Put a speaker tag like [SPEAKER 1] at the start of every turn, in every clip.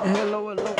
[SPEAKER 1] Hello, hello.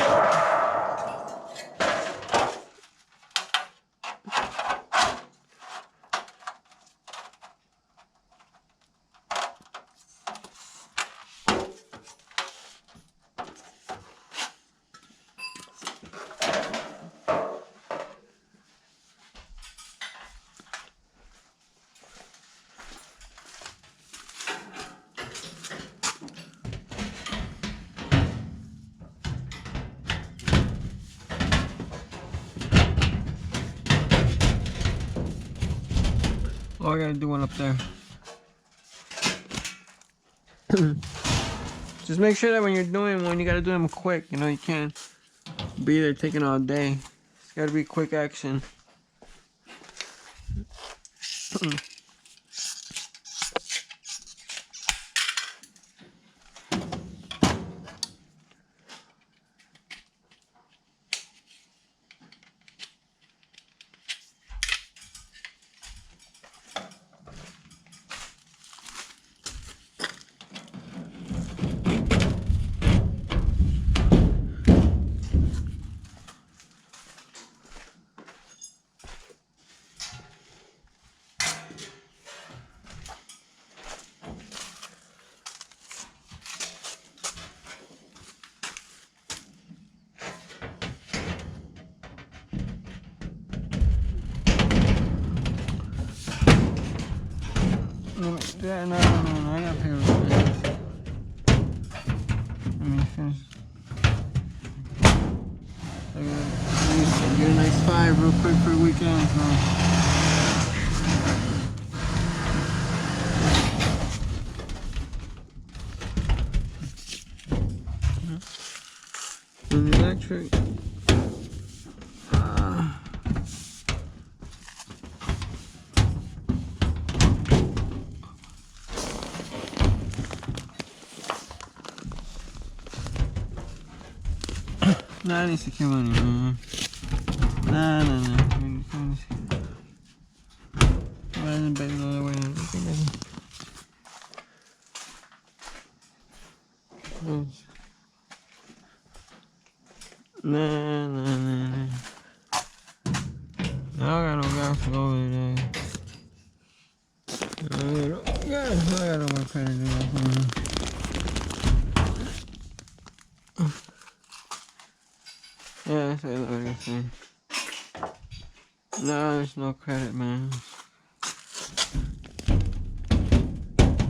[SPEAKER 1] Oh, I gotta do one up there. Just make sure that when you're doing one, you gotta do them quick. You know, you can't be there taking all day. It's gotta be quick action. Yeah, no, I gotta pay those bills. Let me finish. I gotta get a nice 5 real quick for the weekend. So. And the electric. Nah, I need to secure money, man. Nah. Why isn't better the other way? Nah. I got no gas to go over there. I got no more credit to do. Yeah, that's what I say. No, there's no credit, man.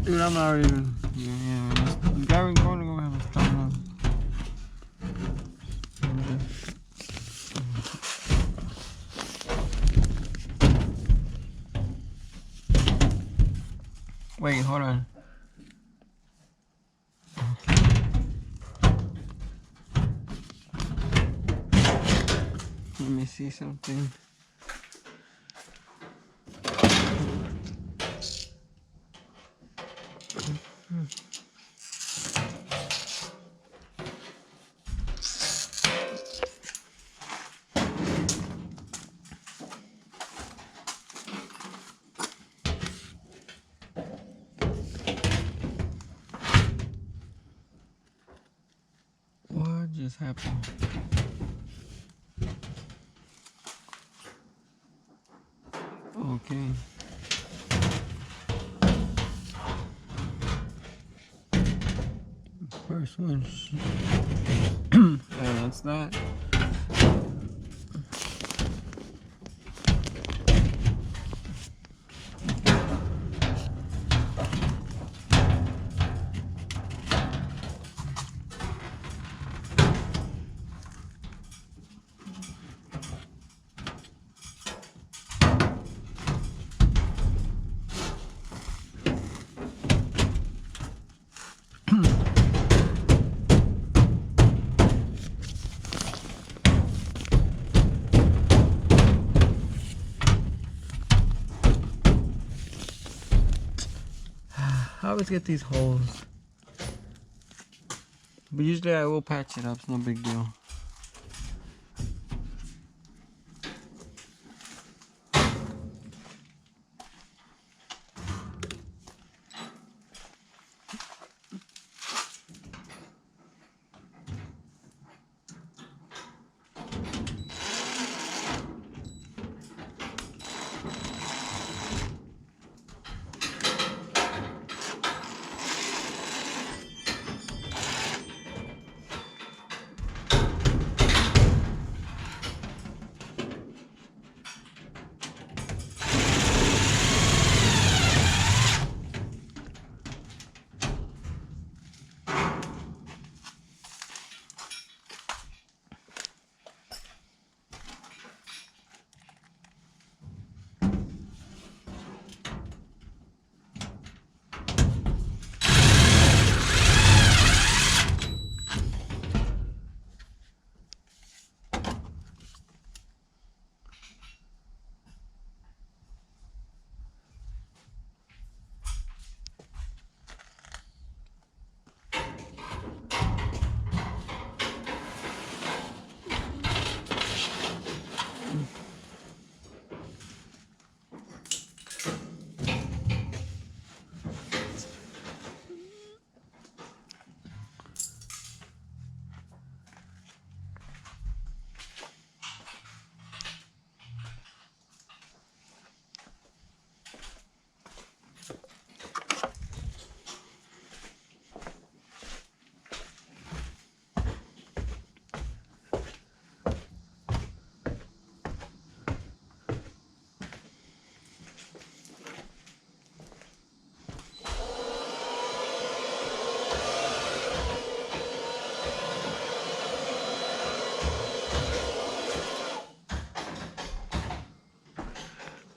[SPEAKER 1] Dude, I'm not even. Yeah. The guy we're going to go have a problem. Wait, hold on. Let me see something. What just happened? Okay. First one. Yeah, that's that. I always get these holes. But usually I will patch it up, it's no big deal.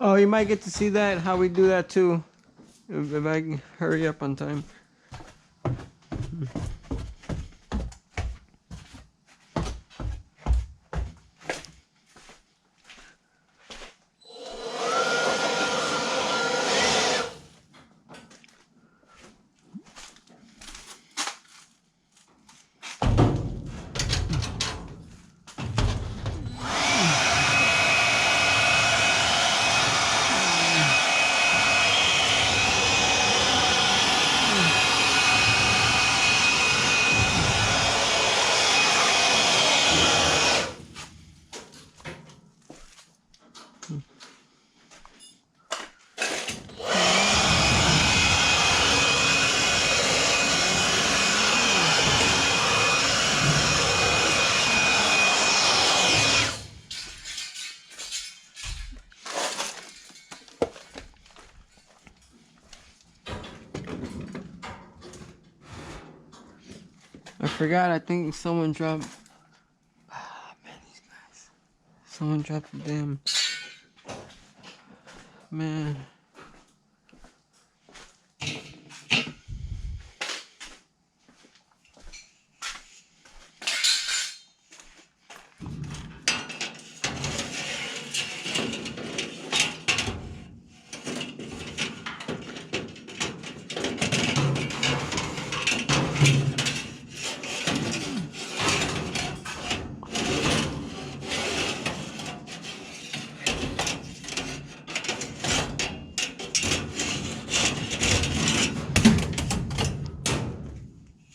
[SPEAKER 1] Oh, you might get to see that, how we do that too, if I can hurry up on time. I forgot, I think someone dropped... Ah, man, these guys. Someone dropped the damn... Man.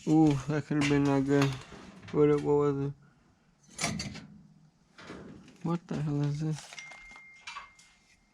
[SPEAKER 1] Ooh, that could have been not good. What was it? What the hell is this?